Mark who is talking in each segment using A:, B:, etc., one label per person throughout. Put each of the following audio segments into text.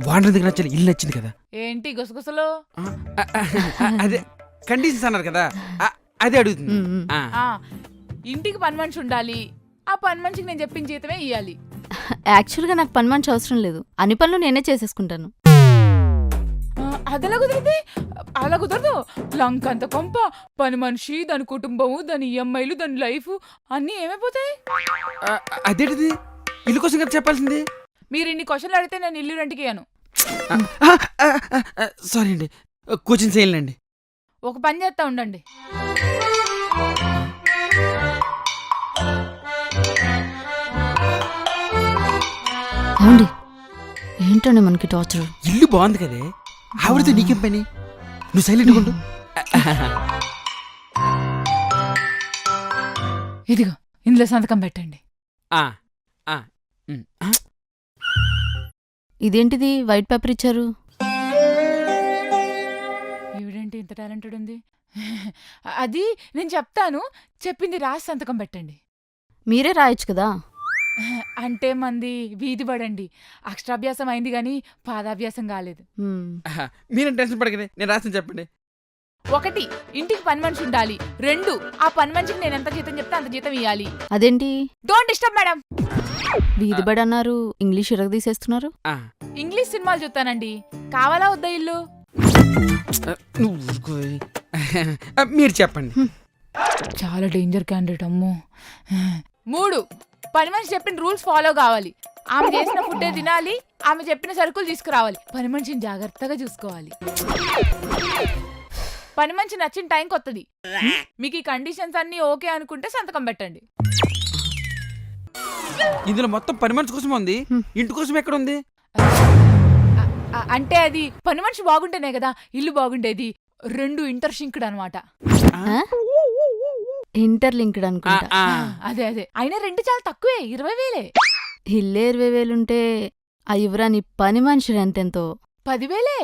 A: Water ఎందుకు నచ్చాలి? ఇల్లు నచ్చింది కదా.
B: ఏంటి గుసగుసలు?
A: అదే కండిషన్స్ అన్నారు కదా, అదే అడుగుతుంది.
B: ఆ, ఇంటికి పని మనిషి ఉండాలి. ఆ పని మనిషికి నేను చెప్పిన జీతమే ఇవ్వాలి.
C: యాక్చువల్గా నాకు పని మనిషి అవసరం లేదు, అన్ని పనులు నేనే చేసేసుకుంటాను.
B: అదెలా కుదిరింది? అలా కుదరదు. లంకంత కొంప, పని మనిషి, దాని కుటుంబము, దాని ఈఎంఐలు, దాని లైఫ్ అన్నీ ఏమైపోతాయి?
A: అదేంటిది? ఇల్లు కోసం కదా చెప్పాల్సింది.
B: మీరు ఇన్ని క్వశ్చన్లు అడిగితే నేను ఇల్లు రెంట్కి ఇయ్యను.
A: సారీ అండి, కోచింగ్ చేయాలండి.
B: ఒక పని చేస్తా ఉండండి.
C: ఏమండి ఏంటండి మనకి టార్చర్?
A: ఇల్లు బాగుంది కదే, ఆవిడతో నీకేం పని? నువ్వు సైలెంట్గా ఉండు.
B: ఇదిగో ఇందులో సంతకం పెట్టండి.
C: ఇదేంటిది వైట్ పేపర్ ఇచ్చారు?
B: ఈవిడేంటి ఇంత టాలెంటెడ్ ఉంది? అది నేను చెప్తాను, చెప్పింది రాసి సంతకం పెట్టండి.
C: మీరే రాయొచ్చు కదా.
B: అంటే మంది వీధి పడండి. అక్షరాభ్యాసం అయింది గాని పాదాభ్యాసం కాలేదు.
A: మీరేం టెన్షన్ పడకనే, నేను రాసిన చెప్పండి.
B: 1, ఇంటికి పని మనిషి ఉండాలి. 2, ఆ పని మనిషికి నేను ఎంత జీతం చెప్తే అంత జీతం ఇవ్వాలి.
C: అదేంటి
B: డోంట్ డిస్టర్బ్ మేడం.
C: వీధి బడి అన్నారు, ఇంగ్లీష్ ఇరగదీసేస్తున్నారు.
B: ఇంగ్లీష్ సినిమాలు చూస్తానండి. కావాలా వద్దా ఇల్లు?
A: మీరు చెప్పండి.
B: చాలా డేంజర్ క్యాండిడేట్ అమ్మో. 3, పని మనిషి చెప్పిన రూల్స్ ఫాలో కావాలి. ఆమె చేసిన ఫుడ్డే తినాలి. ఆమె చెప్పిన సరుకులు తీసుకురావాలి. పని మనిషిని జాగ్రత్తగా చూసుకోవాలి. పని మనిషి నచ్చిన టైంకి వస్తుంది. మీకు ఈ కండిషన్స్ అన్ని ఓకే అనుకుంటే సంతకం పెట్టండి.
A: ఇందులో మొత్తం పని మనిషి కోసం ఉంది, ఇంటి కోసం ఎక్కడ ఉంది?
B: అంటే అది పని మనిషి బాగుంటేనే కదా ఇల్లు బాగుండేది. 2 ఇంటర్షింక్డ్ అనమాట.
C: ఇంటర్లింక్డ్ అనుకుంటా.
B: అదే అదే. అయినా 2 చాలా తక్కువే, 20,000.
C: ఇల్లే 20,000 ఉంటే ఆ యువరాని పని మనిషి ఎంతెంతో
B: 10,000.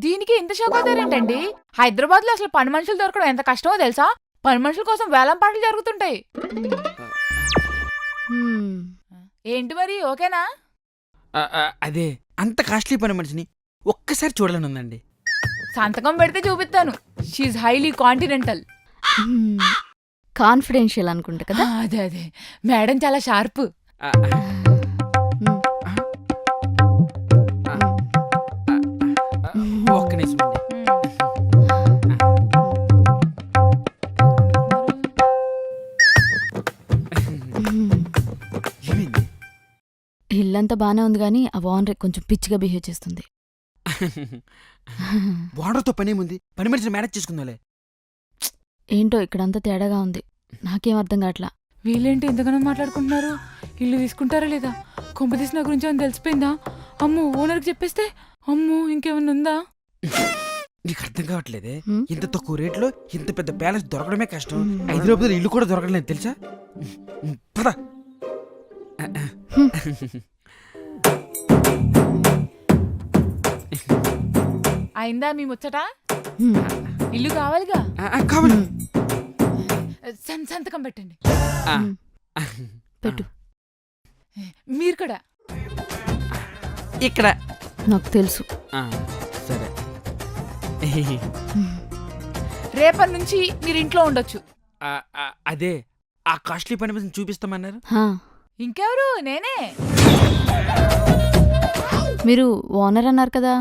B: దీనికి ఇంత షాక్ అవుతారేంటండి? హైదరాబాద్ లో అసలు పని మనుషులు దొరకడం ఎంత కష్టమో తెలుసా? పని మనుషుల కోసం వేలం పాటలు జరుగుతుంటాయి. ఏంటి మరి ఓకేనా?
A: అదే అంత కాస్ట్లీ పని మనిషిని ఒక్కసారి చూడాలని ఉందండి.
B: సంతకం పెడితే చూపిస్తాను. She highly continental.
C: కాన్ఫిడెన్షియల్ అనుకుంటా కదా.
B: అదే అదే, మేడం చాలా షార్ప్.
A: ఒక్క నిమిషం అండి. ఏమైంది?
C: ఇల్లంతా బానే ఉంది కానీ ఆ ఓనర్ కొంచెం పిచ్చిగా బిహేవ్ చేస్తుంది.
A: వాడర్తో పనేముంది, పని మనిషిని మేనేజ్ చేసుకుందాలే.
C: ఏంటో ఇక్కడంతా తేడాగా ఉంది, నాకేం అర్థం కావట్లా.
B: వీళ్ళేంటి ఎంతగానో మాట్లాడుకుంటున్నారు? ఇల్లు తీసుకుంటారా లేదా? కొంపదీసి నా గురించి ఏమైనా తెలిసిపోయిందా? అమ్మో ఓనర్కి చెప్పేస్తే అమ్మో ఇంకేమన్నా ఉందా?
A: నీకు అర్థం కావట్లేదే, ఇంత తక్కువ రేట్లో ఇంత పెద్ద ప్యాలెస్ దొరకడమే కష్టం. హైదరాబాద్ ఇల్లు కూడా దొరకలేదు తెలుసా? పద.
B: అయిందా మీ ముచ్చట? ఇల్లు కావాలిగా.
A: కావాలి.
B: సంతకం పెట్టండి.
C: పెట్టు.
B: మీరు కూడా
A: ఇక్కడ.
C: నాకు తెలుసు.
A: సరే.
B: రేపటి నుంచి మీరు ఇంట్లో ఉండొచ్చు.
A: అదే ఆ కాస్ట్లీ పని మనిషిని చూపిస్తామన్నారు.
B: ఇంకెవరు? నేనే.
C: మీరు ఓనర్ అన్నారు కదా.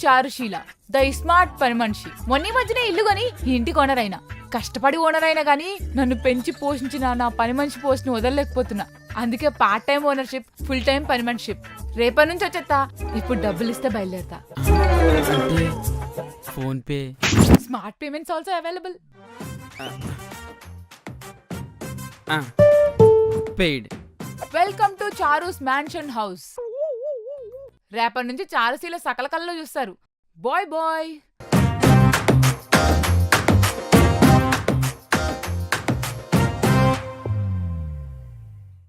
B: చారుశీల ద స్మార్ట్ పని మనిషి. మొన్న మధ్యనే ఇల్లు కొని ఇంటికి ఓనర్ అయినా. కష్టపడి ఓనర్ అయినా గానీ నన్ను పెంచి పోషించిన నా పని మనిషి పోస్ట్ని వదలలేకపోతున్నా. అందుకే part time ownership, full time పని మనిషిప్. రేపటి నుంచి వచ్చేస్తా. ఇప్పుడు డబ్బులు ఇస్తే బయలుదేరతా.
A: PhonePe,
B: smart payments also available.
A: Paid.
B: Welcome to Charu's mansion house. రేపటి నుంచి చారుశీల సకల కళ్ళలో చూస్తారు. Bye bye.